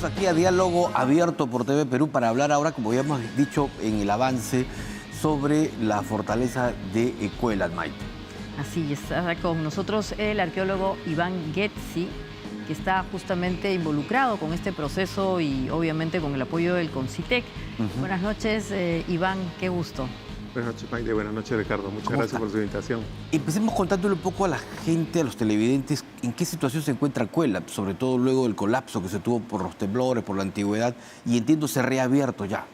Estamos aquí a Diálogo Abierto por TV Perú para hablar ahora, como habíamos dicho en el avance, sobre la fortaleza de Cuélap, Maite. Así está con nosotros el arqueólogo Iván Getzi, que está justamente involucrado con este proceso y obviamente con el apoyo del CONCITEC. Buenas noches, Iván, qué gusto. Buenas noches, Maite. Buenas noches, Ricardo. Muchas gracias por su invitación. Empecemos contándole un poco a la gente, a los televidentes, en qué situación se encuentra Cuélap, sobre todo luego del colapso que se tuvo por los temblores, por la antigüedad, y entiendo se ha reabierto ya.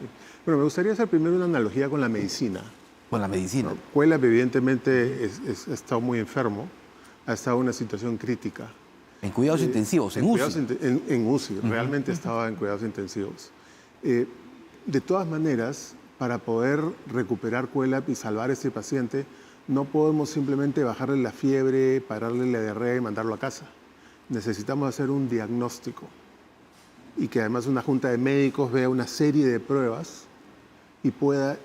Bueno, me gustaría hacer primero una analogía con la medicina. Con la medicina. Cuélap evidentemente ha estado muy enfermo, ha estado en una situación crítica. En cuidados intensivos, en UCI. En UCI, realmente estaba en cuidados intensivos. De todas maneras, para poder recuperar Cuélap y salvar a este paciente, no podemos simplemente bajarle la fiebre, pararle la diarrea y mandarlo a casa. Necesitamos hacer un diagnóstico y que además una junta de médicos vea una serie de pruebas y pueda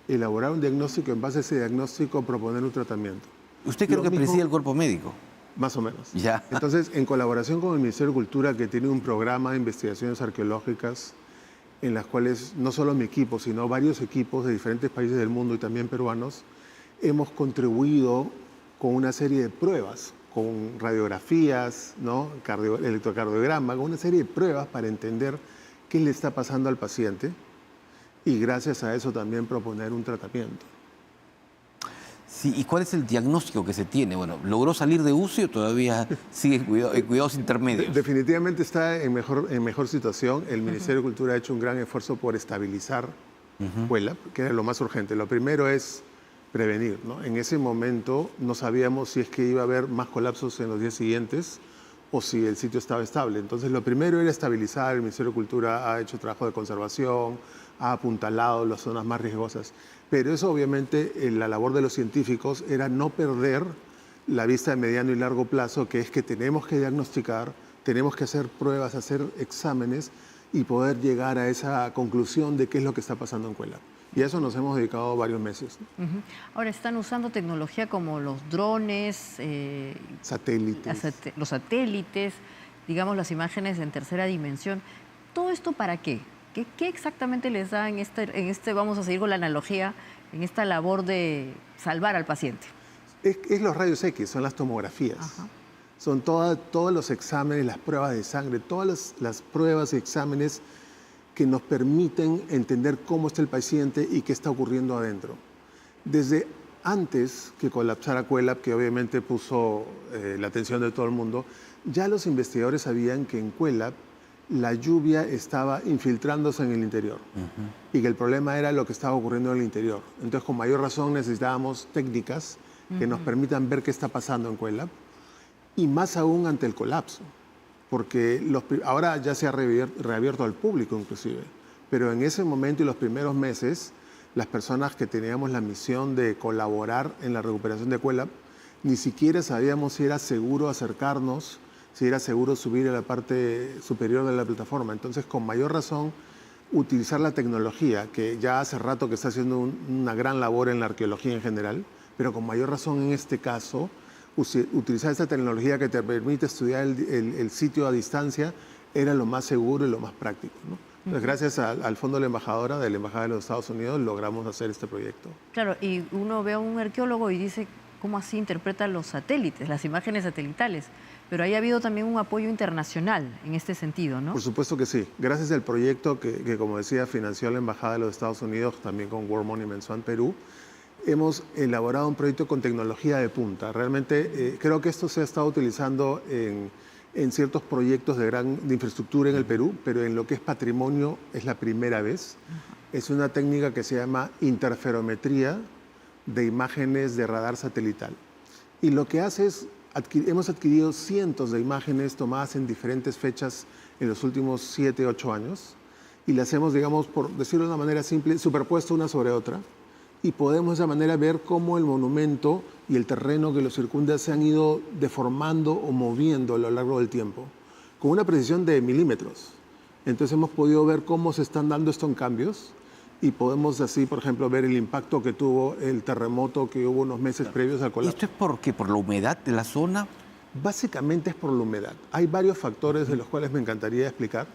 elaborar un diagnóstico, en base a ese diagnóstico proponer un tratamiento. ¿Usted cree que preside el cuerpo médico? Más o menos. Ya. Entonces, en colaboración con el Ministerio de Cultura, que tiene un programa de investigaciones arqueológicas, en las cuales no solo mi equipo, sino varios equipos de diferentes países del mundo y también peruanos, hemos contribuido con una serie de pruebas, con radiografías, ¿no? Electrocardiograma, con una serie de pruebas para entender qué le está pasando al paciente y gracias a eso también proponer un tratamiento. Sí, ¿y cuál es el diagnóstico que se tiene? Bueno, ¿logró salir de UCI o todavía sigue en cuidados intermedios? Definitivamente está en mejor situación. El Ministerio de Cultura ha hecho un gran esfuerzo por estabilizar Cuélap, que era lo más urgente. Lo primero es prevenir, ¿no? En ese momento no sabíamos si es que iba a haber más colapsos en los días siguientes o si el sitio estaba estable. Entonces, lo primero era estabilizar. El Ministerio de Cultura ha hecho trabajo de conservación, ha apuntalado las zonas más riesgosas. Pero eso, obviamente, la labor de los científicos era no perder la vista de mediano y largo plazo, que es que tenemos que diagnosticar, tenemos que hacer pruebas, hacer exámenes y poder llegar a esa conclusión de qué es lo que está pasando en Cuélap. Y a eso nos hemos dedicado varios meses. Ahora, están usando tecnología como los drones, satélites. Los satélites, digamos, las imágenes en tercera dimensión. ¿Todo esto para qué? ¿Qué exactamente les da en este, vamos a seguir con la analogía, en esta labor de salvar al paciente? Es los rayos X, son las tomografías. Ajá. Son todos los exámenes, las pruebas de sangre, todas las pruebas y exámenes que nos permiten entender cómo está el paciente y qué está ocurriendo adentro. Desde antes que colapsara Cuélap, que obviamente puso la atención de todo el mundo, ya los investigadores sabían que en Cuélap la lluvia estaba infiltrándose en el interior y que el problema era lo que estaba ocurriendo en el interior. Entonces, con mayor razón necesitábamos técnicas que nos permitan ver qué está pasando en Cuélap y más aún ante el colapso, porque ahora ya se ha reabierto al público inclusive, pero en ese momento y los primeros meses, las personas que teníamos la misión de colaborar en la recuperación de Cuélap, ni siquiera sabíamos si era seguro acercarnos, si era seguro subir a la parte superior de la plataforma. Entonces, con mayor razón, utilizar la tecnología, que ya hace rato que está haciendo una gran labor en la arqueología en general, pero con mayor razón en este caso, utilizar esta tecnología que te permite estudiar el sitio a distancia era lo más seguro y lo más práctico, ¿no? Entonces, gracias al fondo de la embajadora de los Estados Unidos, logramos hacer este proyecto. Claro, y uno ve a un arqueólogo y dice, ¿cómo así interpreta los satélites, las imágenes satelitales? Pero ahí ha habido también un apoyo internacional en este sentido, ¿no? Por supuesto que sí. Gracias al proyecto que como decía, financió la Embajada de los Estados Unidos, también con World Monuments Fund Perú, hemos elaborado un proyecto con tecnología de punta. Realmente creo que esto se ha estado utilizando en ciertos proyectos de infraestructura en el Perú, pero en lo que es patrimonio es la primera vez. Es una técnica que se llama interferometría de imágenes de radar satelital. Y lo que hace es, hemos adquirido cientos de imágenes tomadas en diferentes fechas en los últimos 7, 8 años y las hemos, digamos, por decirlo de una manera simple, superpuesto una sobre otra y podemos de esa manera ver cómo el monumento y el terreno que lo circunda se han ido deformando o moviendo a lo largo del tiempo, con una precisión de milímetros. Entonces hemos podido ver cómo se están dando estos cambios y podemos así, por ejemplo, ver el impacto que tuvo el terremoto que hubo unos meses previos al colapso. ¿Esto es por qué? ¿Por la humedad de la zona? Básicamente es por la humedad. Hay varios factores de los cuales me encantaría explicar,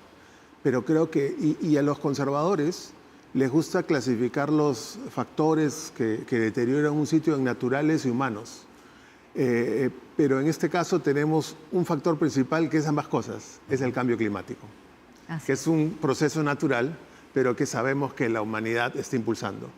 Pero creo que, y a los conservadores les gusta clasificar los factores que deterioran un sitio en naturales y humanos. Pero en este caso tenemos un factor principal que es ambas cosas, es el cambio climático, que es un proceso natural, pero que sabemos que la humanidad está impulsando.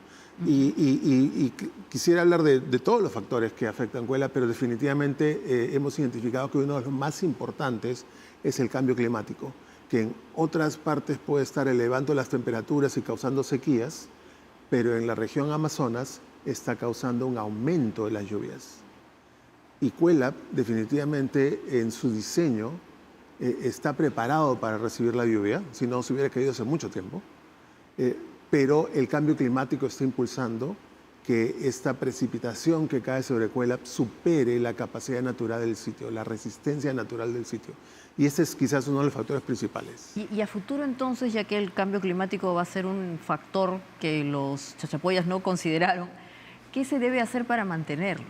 Y quisiera hablar de todos los factores que afectan Cuela, pero definitivamente hemos identificado que uno de los más importantes es el cambio climático, que en otras partes puede estar elevando las temperaturas y causando sequías, pero en la región Amazonas está causando un aumento de las lluvias. Y Cuela definitivamente en su diseño está preparado para recibir la lluvia, si no se hubiera caído hace mucho tiempo, pero el cambio climático está impulsando que esta precipitación que cae sobre Cuela supere la capacidad natural del sitio, la resistencia natural del sitio. Y este es quizás uno de los factores principales. Y a futuro entonces, ya que el cambio climático va a ser un factor que los chachapoyas no consideraron, ¿qué se debe hacer para mantenerlo?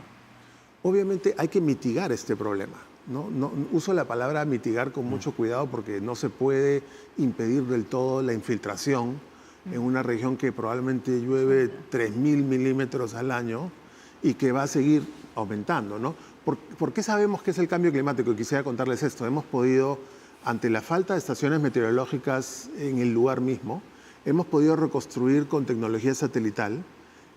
Obviamente hay que mitigar este problema. No, uso la palabra mitigar con mucho cuidado porque no se puede impedir del todo la infiltración en una región que probablemente llueve 3.000 milímetros al año y que va a seguir aumentando, ¿no? ¿Por qué sabemos que es el cambio climático? Y quisiera contarles esto. Hemos podido, ante la falta de estaciones meteorológicas en el lugar mismo, hemos podido reconstruir con tecnología satelital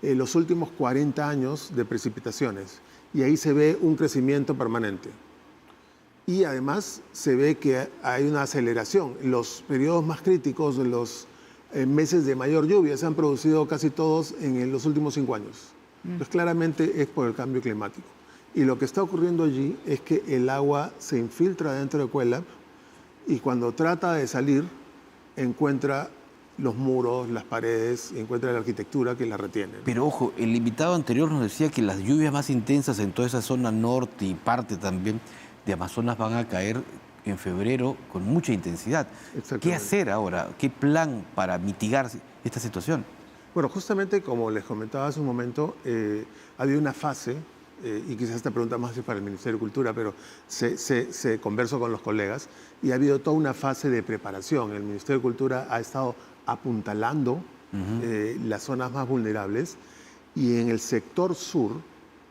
los últimos 40 años de precipitaciones. Y ahí se ve un crecimiento permanente. Y además se ve que hay una aceleración. Los periodos más críticos, los meses de mayor lluvia, se han producido casi todos en los últimos 5 años. Entonces claramente es por el cambio climático. Y lo que está ocurriendo allí es que el agua se infiltra dentro de Cuela y cuando trata de salir encuentra los muros, las paredes, encuentra la arquitectura que la retiene. Pero ojo, el invitado anterior nos decía que las lluvias más intensas en toda esa zona norte y parte también de Amazonas van a caer en febrero con mucha intensidad. ¿Qué hacer ahora? ¿Qué plan para mitigar esta situación? Bueno, justamente como les comentaba hace un momento, había una fase, y quizás esta pregunta más es para el Ministerio de Cultura, pero se conversó con los colegas, y ha habido toda una fase de preparación. El Ministerio de Cultura ha estado apuntalando las zonas más vulnerables, y en el sector sur,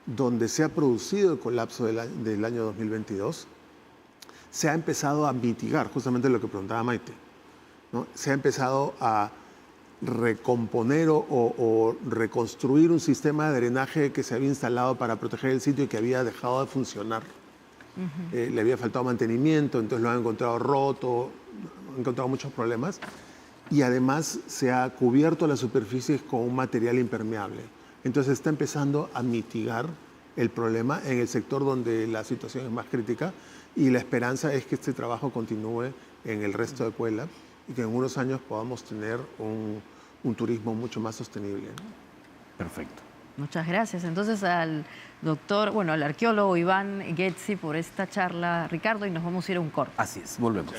donde se ha producido el colapso del año 2022, se ha empezado a mitigar, justamente lo que preguntaba Maite, ¿no? Se ha empezado a recomponer o reconstruir un sistema de drenaje que se había instalado para proteger el sitio y que había dejado de funcionar. Le había faltado mantenimiento, entonces lo han encontrado roto, han encontrado muchos problemas. Y además se ha cubierto las superficies con un material impermeable. Entonces está empezando a mitigar el problema en el sector donde la situación es más crítica y la esperanza es que este trabajo continúe en el resto de Cuela y que en unos años podamos tener un turismo mucho más sostenible, ¿no? Perfecto. Muchas gracias. Entonces al al arqueólogo Iván Getzi por esta charla, Ricardo, y nos vamos a ir a un corte. Así es, volvemos.